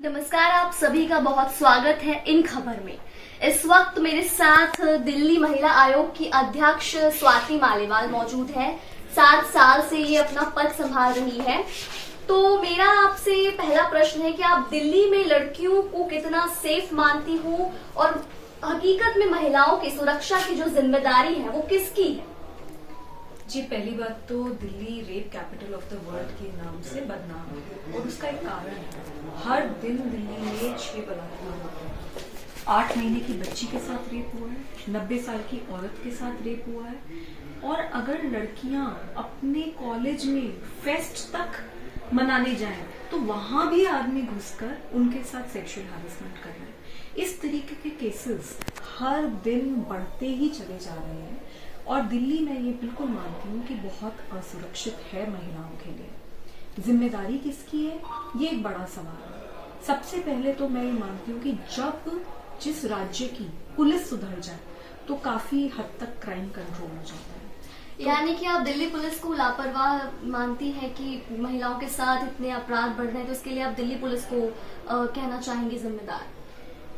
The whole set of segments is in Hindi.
नमस्कार, आप सभी का बहुत स्वागत है इन खबर में। इस वक्त मेरे साथ दिल्ली महिला आयोग की अध्यक्ष स्वाति मालीवाल मौजूद है। 7 साल से ये अपना पद संभाल रही है। तो मेरा आपसे पहला प्रश्न है कि आप दिल्ली में लड़कियों को कितना सेफ मानती हो और हकीकत में महिलाओं की सुरक्षा की जो जिम्मेदारी है वो किसकी है? जी, पहली बात तो Delhi rape capital of the world के नाम से बदनाम है और उसका एक कारण है। हर दिन दिल्ली में 6 बलात्कार होते हैं। 8 महीने की बच्ची के साथ रेप हुआ है, 90 साल की औरत के साथ रेप हुआ है। और अगर लड़कियां अपने कॉलेज में फेस्ट तक मनाने जाएं तो वहां भी आदमी घुसकर उनके साथ सेक्सुअल हैरेसमेंट कर रहे हैं। इस तरीके के केसेस हर दिन बढ़ते ही चले जा रहे हैं और दिल्ली में ये बिल्कुल मानती हूँ कि बहुत असुरक्षित है महिलाओं के लिए। जिम्मेदारी किसकी है, ये एक बड़ा सवाल है। सबसे पहले तो मैं ये मानती हूँ कि जब जिस राज्य की पुलिस सुधर जाए तो काफी हद तक क्राइम कंट्रोल हो जाता है। यानी कि आप दिल्ली पुलिस को लापरवाह मानती हैं कि महिलाओं के साथ इतने अपराध बढ़ रहे हैं, तो इसके लिए आप दिल्ली पुलिस को कहना चाहेंगे जिम्मेदार?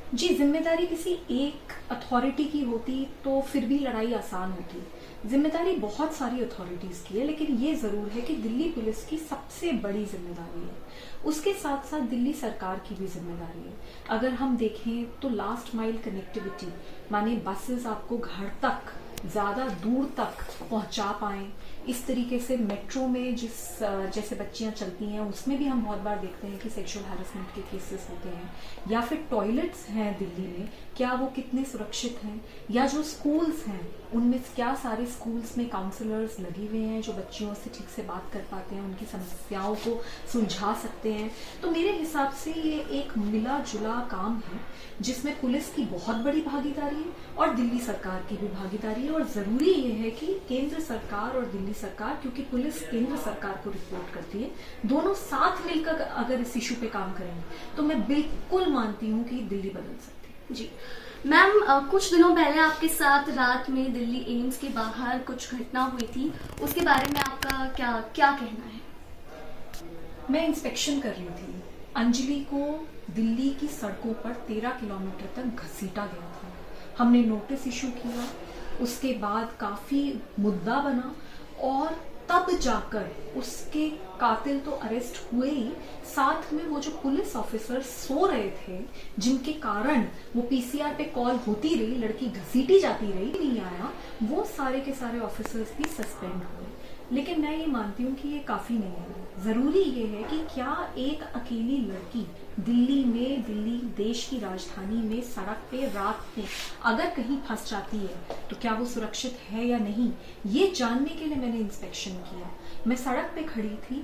जी, जिम्मेदारी किसी एक अथॉरिटी की होती तो फिर भी लड़ाई आसान होती। जिम्मेदारी बहुत सारी अथॉरिटीज की है, लेकिन ये जरूर है कि दिल्ली पुलिस की सबसे बड़ी जिम्मेदारी है। उसके साथ साथ दिल्ली सरकार की भी जिम्मेदारी है। अगर हम देखें तो लास्ट माइल कनेक्टिविटी, माने बसेस आपको घर तक ज्यादा दूर तक पहुंचा पाए, इस तरीके से मेट्रो में जैसे बच्चियां चलती हैं उसमें भी हम बहुत बार देखते हैं कि सेक्सुअल हैरेसमेंट के केसेस होते हैं। या फिर टॉयलेट्स हैं दिल्ली में, क्या वो कितने सुरक्षित हैं, या जो स्कूल्स हैं उनमें क्या सारे स्कूल्स में काउंसलर्स लगे हुए हैं जो बच्चियों से ठीक से बात कर पाते हैं, उनकी समस्याओं को सुलझा सकते हैं। तो मेरे हिसाब से ये एक मिला जुला काम है जिसमें पुलिस की बहुत बड़ी भागीदारी है और दिल्ली सरकार की भी भागीदारी है। और जरूरी ये है कि केंद्र सरकार और दिल्ली सरकार, क्योंकि पुलिस केंद्र सरकार को रिपोर्ट करती है, दोनों साथ मिलकर अगर इस इशू पे काम करेंगे तो मैं बिल्कुल मानती हूँ कि दिल्ली बदल सकती है। जी मैम, कुछ दिनों पहले आपके साथ रात में दिल्ली एम्स के बाहर कुछ घटना हुई थी, उसके बारे में आपका क्या कहना है? मैं इंस्पेक्शन कर रही थी। अंजलि को दिल्ली की सड़कों पर 13 किलोमीटर तक घसीटा गया था। हमने नोटिस इशू किया, उसके बाद काफी मुद्दा बना और तब जाकर उसके कातिल तो अरेस्ट हुए ही, साथ में वो जो पुलिस ऑफिसर सो रहे थे जिनके कारण वो पीसीआर पे कॉल होती रही, लड़की घसीटी जाती रही, नहीं आया, वो सारे के सारे ऑफिसर्स भी सस्पेंड हुए। लेकिन मैं ये मानती हूँ कि ये काफी नहीं है। जरूरी ये है कि क्या एक अकेली लड़की दिल्ली में, दिल्ली देश की राजधानी में सड़क पे रात में अगर कहीं फंस जाती है तो क्या वो सुरक्षित है या नहीं, ये जानने के लिए मैंने इंस्पेक्शन किया। मैं सड़क पे खड़ी थी,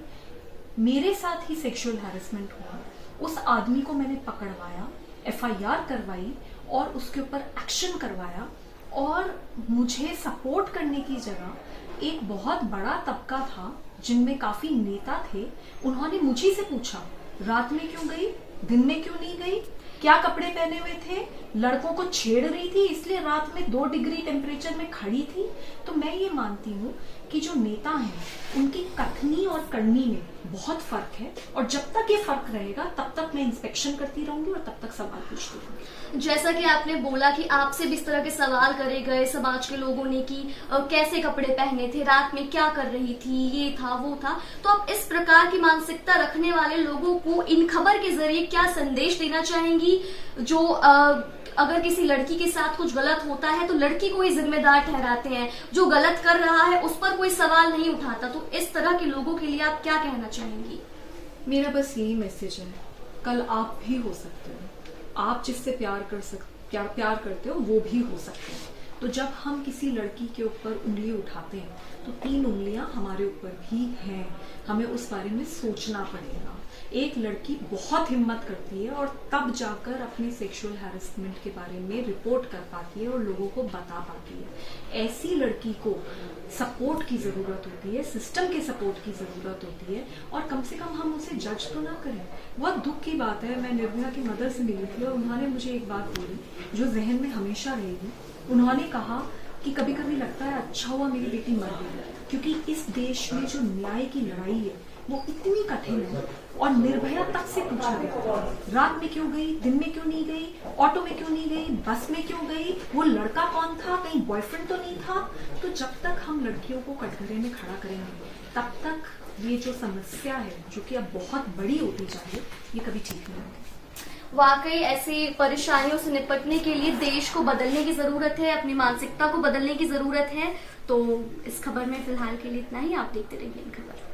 मेरे साथ ही सेक्सुअल हैरेसमेंट हुआ। उस आदमी को मैंने पकड़वाया, एफआईआर करवाई और उसके ऊपर एक्शन करवाया। और मुझे सपोर्ट करने की जगह एक बहुत बड़ा तबका था जिनमें काफी नेता थे, उन्होंने मुझे से पूछा रात में क्यों गई, दिन में क्यों नहीं गई, क्या कपड़े पहने हुए थे, लड़कों को छेड़ रही थी इसलिए रात में 2 डिग्री टेम्परेचर में खड़ी थी। तो मैं ये मानती हूँ कि जो नेता हैं उनकी कथनी और करनी में बहुत फर्क है और जब तक ये फर्क रहेगा तब तक मैं इंस्पेक्शन करती रहूंगी और तब तक सवाल पूछती रहूंगी। जैसा कि आपने बोला कि आपसे भी इस तरह के सवाल करे गए समाज के लोगों ने कि कैसे कपड़े पहने थे, रात में क्या कर रही थी, ये था वो था, तो आप इस प्रकार की मानसिकता रखने वाले लोगों को इन खबर के जरिए क्या संदेश देना चाहेंगी, जो अगर किसी लड़की के साथ कुछ गलत होता है तो लड़की को ही जिम्मेदार ठहराते हैं, जो गलत कर रहा है उस पर कोई सवाल नहीं उठाता, तो इस तरह के लोगों के लिए आप क्या कहना चाहेंगी? मेरा बस यही मैसेज है, कल आप भी हो सकते हो, आप जिससे प्यार करते हो वो भी हो सकते हैं। तो जब हम किसी लड़की के ऊपर उंगली उठाते हैं तो 3 उंगलियां हमारे ऊपर भी हैं, हमें उस बारे में सोचना पड़ेगा। एक लड़की बहुत हिम्मत करती है और तब जाकर अपने सेक्सुअल हैरेसमेंट के बारे में रिपोर्ट कर पाती है और लोगों को बता पाती है। ऐसी लड़की को सपोर्ट की जरूरत होती है, सिस्टम के सपोर्ट की जरूरत होती है और कम से कम हम उसे जज तो ना करें। बहुत दुख की बात है, मैं निर्भया की मदर से मिली थी और उन्होंने मुझे एक बात बोली जो जहन में हमेशा रहेगी। उन्होंने कहा कि कभी कभी लगता है अच्छा हुआ मेरी बेटी मर गई, क्योंकि इस देश में जो न्याय की लड़ाई है वो इतनी कठिन है। और निर्भया तक से पूछा गया, रात में क्यों गई, दिन में क्यों नहीं गई, ऑटो में क्यों नहीं गई, बस में क्यों गई, वो लड़का कौन था, कहीं बॉयफ्रेंड तो नहीं था। तो जब तक हम लड़कियों को कटघरे में खड़ा करेंगे तब तक ये जो समस्या है, जो कि अब बहुत बड़ी होती जा रही है, ये कभी ठीक नहीं होगी। वाकई ऐसी परेशानियों से निपटने के लिए देश को बदलने की जरूरत है, अपनी मानसिकता को बदलने की जरूरत है। तो इस खबर में फिलहाल के लिए इतना ही। आप देखते रहिए इन खबर।